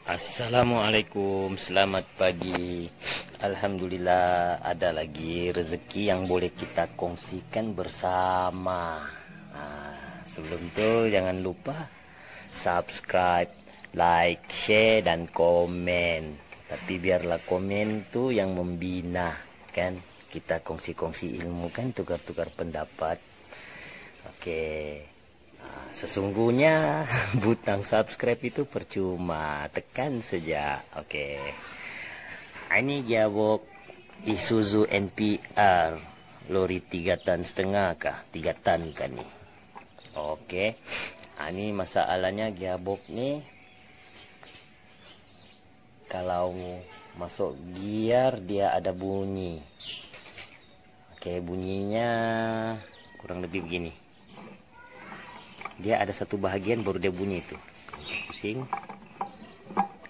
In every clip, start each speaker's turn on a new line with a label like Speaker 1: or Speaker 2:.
Speaker 1: Assalamualaikum, selamat pagi. Alhamdulillah ada lagi rezeki yang boleh kita kongsikan bersama. Sebelum itu jangan lupa subscribe, like, share, dan komen. Tapi biarlah komen tuh yang membina, kan? Kita kongsi-kongsi ilmu, kan? Tukar-tukar pendapat. Oke. Sesungguhnya butang subscribe itu percuma, tekan saja. Oke. Ini jawab Isuzu NPR lori 3,5 ton kah? 3 ton kan nih. Oke. Ini masalahnya gearbox nih. Kalau masuk gear dia ada bunyi. Oke, bunyinya kurang lebih begini. Dia ada satu bahagian baru dia bunyi itu. Pusing.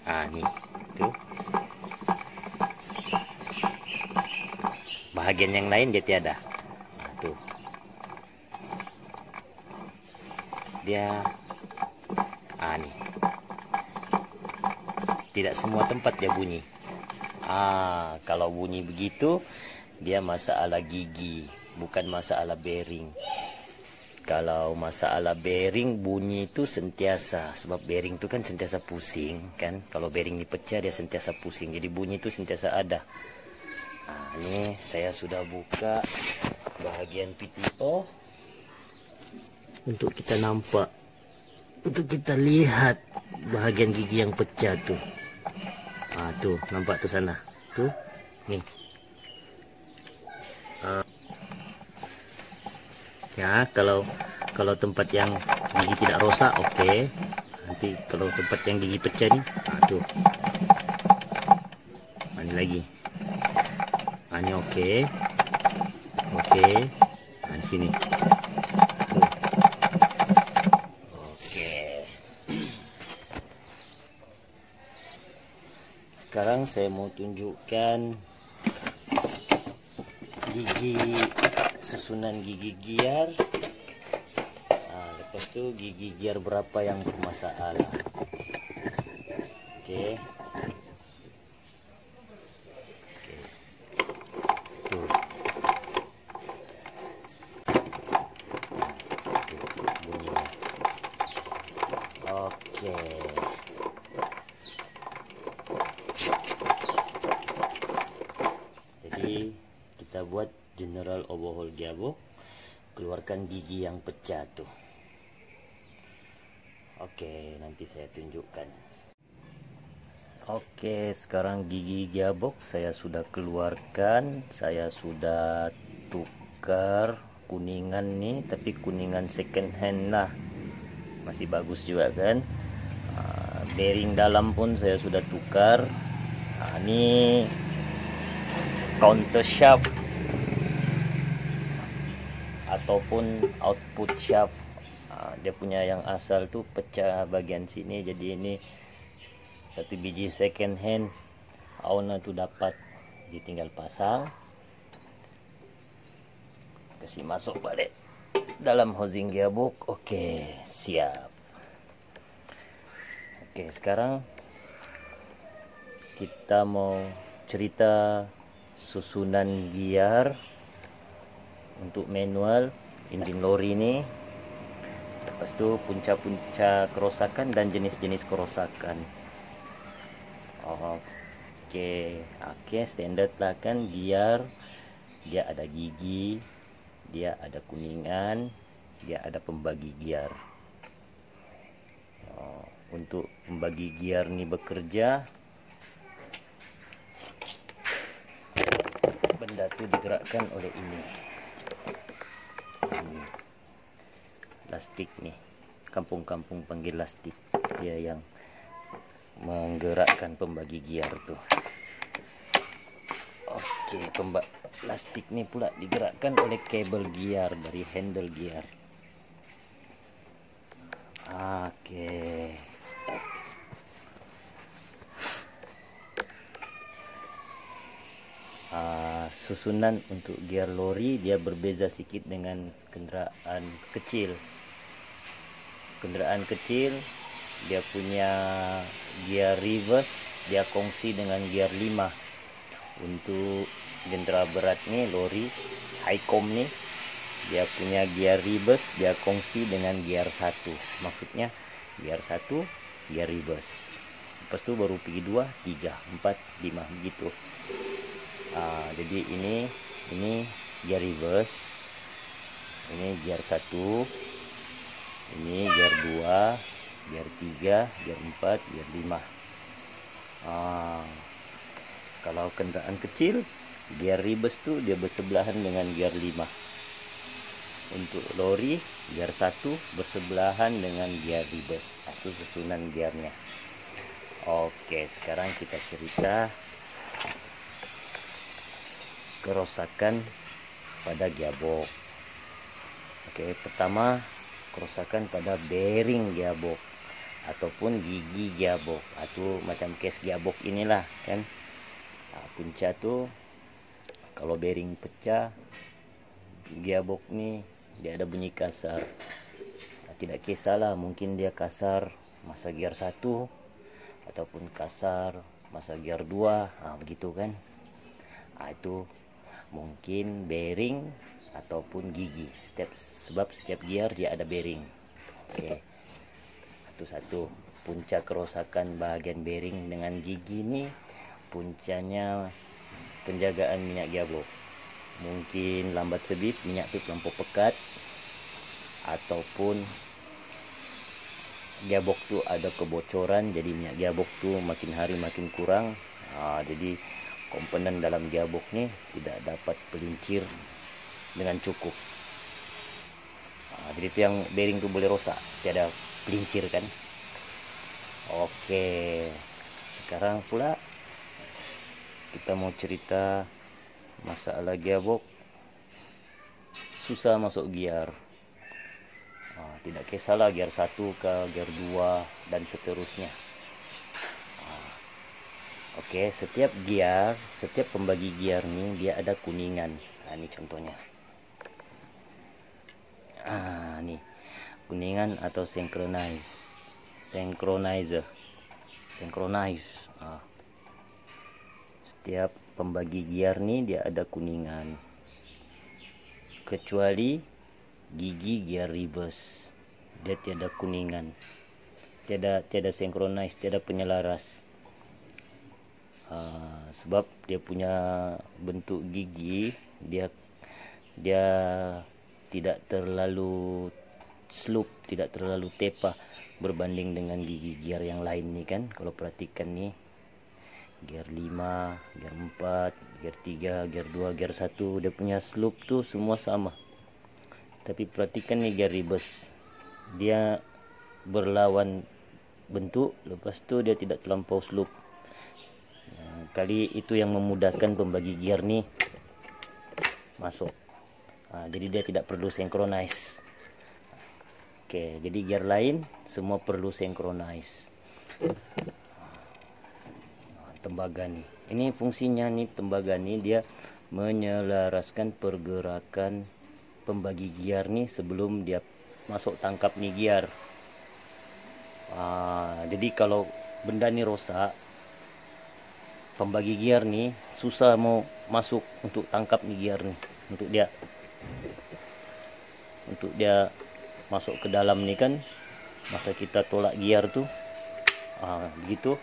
Speaker 1: Nih. Tuh. Bahagian yang lain dia tiada. Tuh. Dia nih. Tidak semua tempat dia bunyi. Kalau bunyi begitu dia masalah gigi, bukan masalah bearing. Kalau masalah bearing bunyi itu sentiasa, sebab bearing itu kan sentiasa pusing, kan? Kalau bearing dipecah dia sentiasa pusing, jadi bunyi itu sentiasa ada. Ini saya sudah buka bahagian PTO untuk kita nampak, untuk kita lihat bahagian gigi yang pecah tuh. Tuh nampak tuh sana, tuh, nih. Ya, kalau tempat yang gigi tidak rosak, oke. Nanti kalau tempat yang gigi pecah nih, tuh. Ini lagi. Ini oke. Oke. Di sini. Tuh. Oke. Sekarang saya mau tunjukkan susunan gigi gear. Lepas itu gigi gear berapa yang bermasalah. Oke. Tuh. Bunyinya. Oke. Jadi kita buat general overhaul gearbox, keluarkan gigi yang pecah tuh. Oke, nanti saya tunjukkan. Oke, sekarang gigi gearbox saya sudah keluarkan, saya sudah tukar kuningan nih, tapi kuningan second hand lah, masih bagus juga kan. Bearing dalam pun saya sudah tukar. Ini counter shaft ataupun output shaft. Dia punya yang asal tuh pecah bagian sini, jadi ini satu biji second hand owner tuh dapat, jadi tinggal pasang, kasih masuk balik dalam housing gearbox. Oke, siap. Oke, sekarang kita mau cerita susunan gear untuk manual engine lori ini. Lepas itu punca-punca kerosakan dan jenis-jenis kerosakan. Oke, standar lah kan. Gear dia ada gigi, dia ada kuningan, dia ada pembagi gear. Untuk pembagi gear ini bekerja, benda itu digerakkan oleh ini. Lastik nih, kampung-kampung panggil lastik, dia yang menggerakkan pembagi gear tuh. Oke, lastik nih pula digerakkan oleh kabel gear dari handle gear. Oke. Susunan untuk gear lori dia berbeza sedikit dengan kendaraan kecil. Kendaraan kecil dia punya gear reverse dia kongsi dengan gear 5. Untuk jentera berat nih, lori Highcom nih, dia punya gear reverse dia kongsi dengan gear 1. Maksudnya gear 1 gear reverse, lepas itu baru pergi 2, 3, 4, 5 begitu. Jadi ini gear reverse, ini gear 1, ini gear 2, gear 3, gear 4, gear 5. Kalau kendaraan kecil, gear reverse tuh dia bersebelahan dengan gear 5. Untuk lori, gear 1 bersebelahan dengan gear reverse. Itu susunan gearnya. Oke, sekarang kita cerita kerusakan pada gearbox. Oke, pertama kerusakan pada bearing gearbox ataupun gigi gearbox. Atau macam case gearbox inilah kan. Punca tuh kalau bearing pecah, gearbox nih dia ada bunyi kasar. Tidak kisahlah, mungkin dia kasar masa gear 1 ataupun kasar masa gear 2, begitu kan. Itu mungkin bearing ataupun gigi. Sebab setiap gear dia ada bearing. Oke. Itu satu. Punca kerusakan bagian bearing dengan gigi nih, puncanya penjagaan minyak gearbox. Mungkin lambat servis, minyak itu terlampau pekat, ataupun gearbox tuh ada kebocoran, jadi minyak gearbox tuh makin hari makin kurang. Jadi komponen dalam gearbox nih tidak dapat pelincir dengan cukup. Jadi itu yang bearing tuh boleh rusak, tiada pelincir kan. Oke, sekarang pula kita mau cerita masalah gearbox susah masuk gear. Tidak kisahlah gear 1 ke gear 2 dan seterusnya. Oke, setiap gear, setiap pembagi gear nih dia ada kuningan. Ini contohnya. Nih kuningan atau synchronizer. Setiap pembagi gear nih dia ada kuningan, kecuali gigi gear reverse dia tiada kuningan, tiada synchronize, tiada penyelaras. Sebab dia punya bentuk gigi dia tidak terlalu slope, tidak terlalu tepah berbanding dengan gigi gear yang lain nih kan. Kalau perhatikan nih, gear 5, gear 4, gear 3, gear 2, gear 1 dia punya slope tuh semua sama. Tapi perhatikan nih gear reverse, dia berlawan bentuk, lepas tu dia tidak terlampau slope. Kali itu yang memudahkan pembagi gear nih masuk. Jadi dia tidak perlu synchronize. Oke, jadi gear lain semua perlu synchronize. Tembaga nih, ini fungsinya nih, tembaga nih dia menyelaraskan pergerakan pembagi gear nih sebelum dia masuk tangkap nih gear. Jadi kalau benda nih rosak, pembagi gear nih susah mau masuk untuk tangkap nih gear nih, untuk dia masuk ke dalam nih kan. Masa kita tolak gear tuh begitu,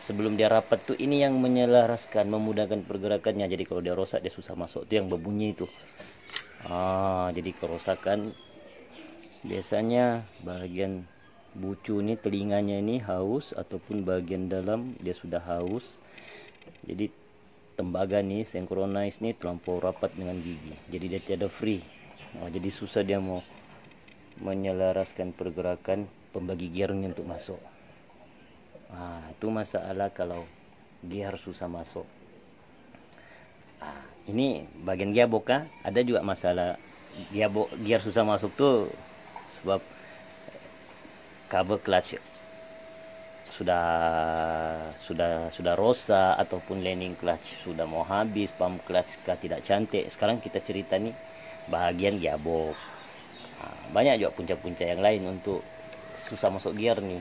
Speaker 1: sebelum dia rapat tuh ini yang menyelaraskan, memudahkan pergerakannya. Jadi kalau dia rosak dia susah masuk, tuh yang berbunyi itu. Jadi kerusakan biasanya bagian bucu ini, telinganya ini haus, ataupun bagian dalam dia sudah haus. Jadi tembaga nih synchronize nih terlampau rapat dengan gigi, jadi dia tiada free. Jadi susah dia mau menyelaraskan pergerakan pembagi gearnya untuk masuk. Itu masalah kalau gear susah masuk. Ini bagian gearbox. Ada juga masalah gear susah masuk tuh sebab kabel clutch sudah rosak, ataupun landing clutch sudah mau habis, pump clutch tidak cantik. Sekarang kita cerita nih bahagian gearbox. Banyak juga punca-punca yang lain untuk susah masuk gear nih.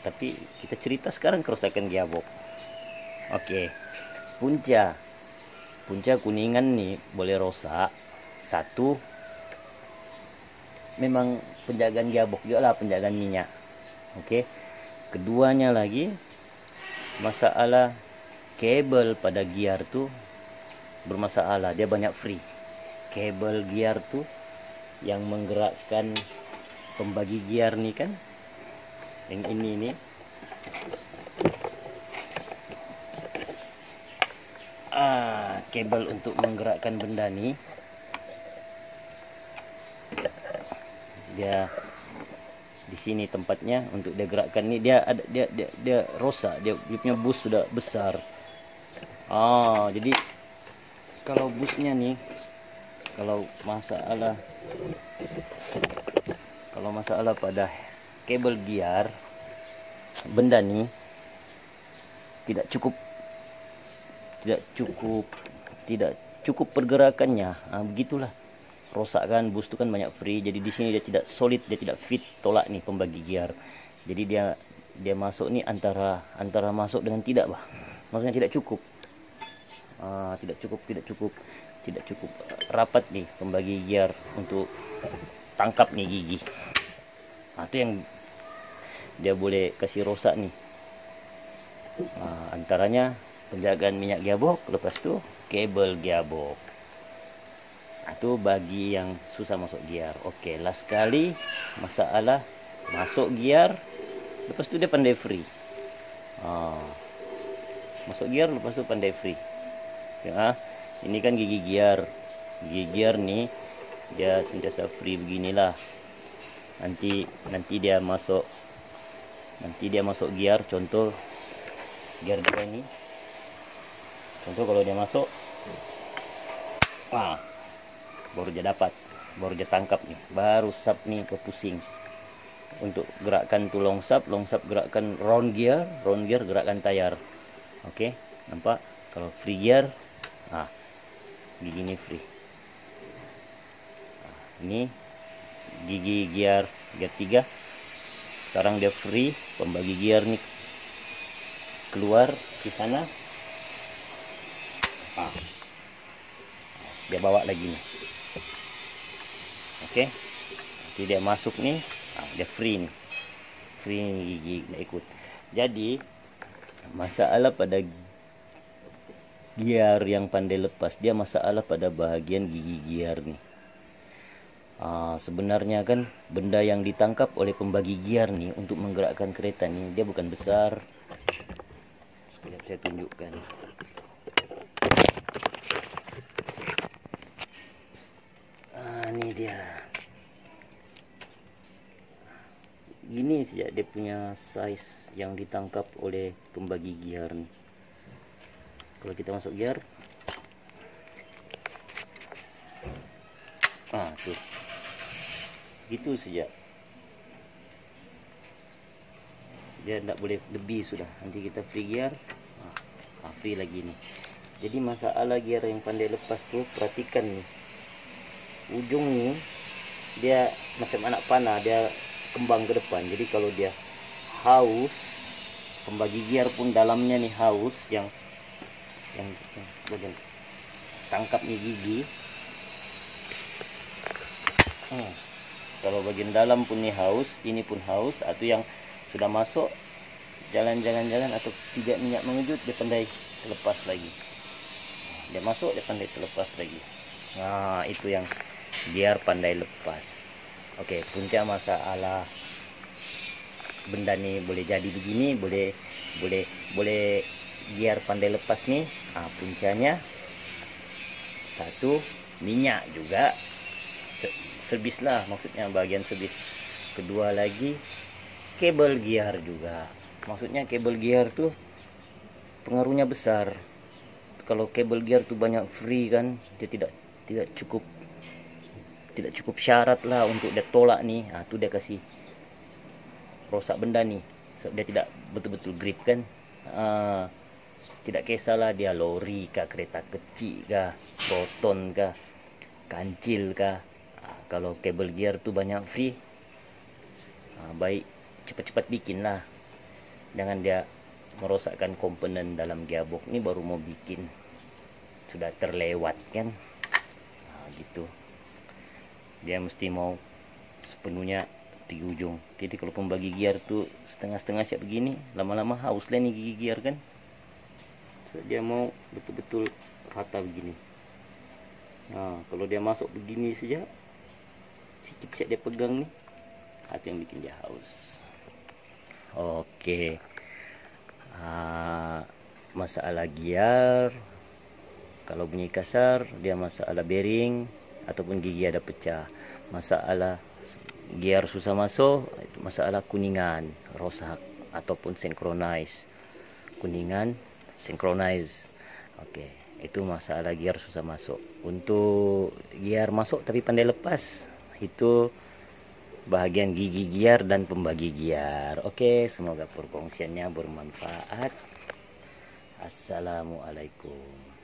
Speaker 1: Tapi kita cerita sekarang kerusakan gearbox. Oke, punca kuningan nih boleh rusak. Satu, memang penjagaan gearbox juga lah, penjagaan minyak. Oke, keduanya lagi masalah kabel pada gear tuh bermasalah, dia banyak free. Kabel gear tuh yang menggerakkan pembagi gear nih kan, yang ini nih, kabel untuk menggerakkan benda nih, dia di sini tempatnya untuk dia gerakkan nih, dia rosak, dia punya bus sudah besar. Jadi kalau busnya nih, kalau masalah pada kabel gear, benda nih tidak cukup pergerakannya. Begitulah, rosak kan, bus itu kan banyak free, jadi di sini dia tidak solid, dia tidak fit, tolak nih pembagi gear. Jadi dia masuk nih antara masuk dengan tidak, maksudnya tidak cukup rapat nih pembagi gear untuk tangkap nih gigi. Itu yang dia boleh kasih rosak nih. Antaranya penjagaan minyak gearbox, lepas itu kabel gearbox. Itu bagi yang susah masuk gear. Oke, last kali masalah masuk gear, lepas itu dia pandai free. Masuk gear, lepas itu pandai free. Ini kan gigi gear nih, dia sentiasa free beginilah. Nanti dia masuk gear, contoh gear dia ini. Contoh kalau dia masuk, baru dia tangkap nih, baru sub nih ke pusing. Untuk gerakan tuh long sub gerakan round gear gerakan tayar. Oke, nampak? Kalau free gear, gigi ini free. Ini gigi gear 3, sekarang dia free, pembagi gear nih keluar di sana. Dia bawa lagi nih. Oke, nanti dia masuk nih, dia free nih, gigi nggak ikut. Jadi masalah pada gear yang pandai lepas, dia masalah pada bahagian gigi gear nih. Sebenarnya kan benda yang ditangkap oleh pembagi gear nih untuk menggerakkan kereta nih, dia bukan besar. Sekejap saya tunjukkan. Ini dia. Gini saja dia punya size yang ditangkap oleh pembagi gear nih. Kalau kita masuk gear, tuh, gitu saja. Dia tidak boleh lebih sudah. Nanti kita free gear, free lagi nih. Jadi masalah gear yang pandai lepas tuh, perhatikan nih, ujung nih dia macam anak panah, dia kembang ke depan. Jadi kalau dia haus, pembagi gear pun dalamnya nih haus, yang bagian tangkap nih gigi. Kalau bagian dalam pun nih haus, ini pun haus. Atau yang sudah masuk jalan atau tidak minyak mengejut, dia pandai terlepas lagi. Dia masuk, dia pandai terlepas lagi. Itu yang gear pandai lepas. Oke, punca masalah benda nih boleh jadi begini, boleh gear pandai lepas nih. Puncanya satu, minyak juga servis lah, maksudnya bagian servis. Kedua lagi kabel gear juga, maksudnya kabel gear tuh pengaruhnya besar. Kalau kabel gear tuh banyak free kan, dia tidak cukup syarat lah untuk dia tolak nih. Tuh dia kasih rosak benda nih, dia tidak betul-betul grip kan. Tidak kisahlah dia lori kah, kereta kecil kah, proton kah, kancil kah. Kalau kabel gear tuh banyak free, baik cepat-cepat bikin lah, jangan dia merosakkan komponen dalam gearbox. Ini baru mau bikin sudah terlewat kan. Nah, gitu dia mesti mau sepenuhnya 3 ujung. Jadi kalau pembagi gear tuh setengah-setengah siap begini, lama-lama haus lah nih gigi gear kan. So, dia mau betul-betul rata begini. Nah, kalau dia masuk begini saja, sikit siap dia pegang nih, itu yang bikin dia haus. Oke. Masalah gear, kalau bunyi kasar dia masalah bearing ataupun gigi ada pecah. Masalah gear susah masuk, itu masalah kuningan rosak ataupun synchronize. Kuningan synchronize. Oke, itu masalah gear susah masuk. Untuk gear masuk tapi pandai lepas, itu bahagian gigi gear dan pembagi gear. Oke, semoga perkongsiannya bermanfaat. Assalamualaikum.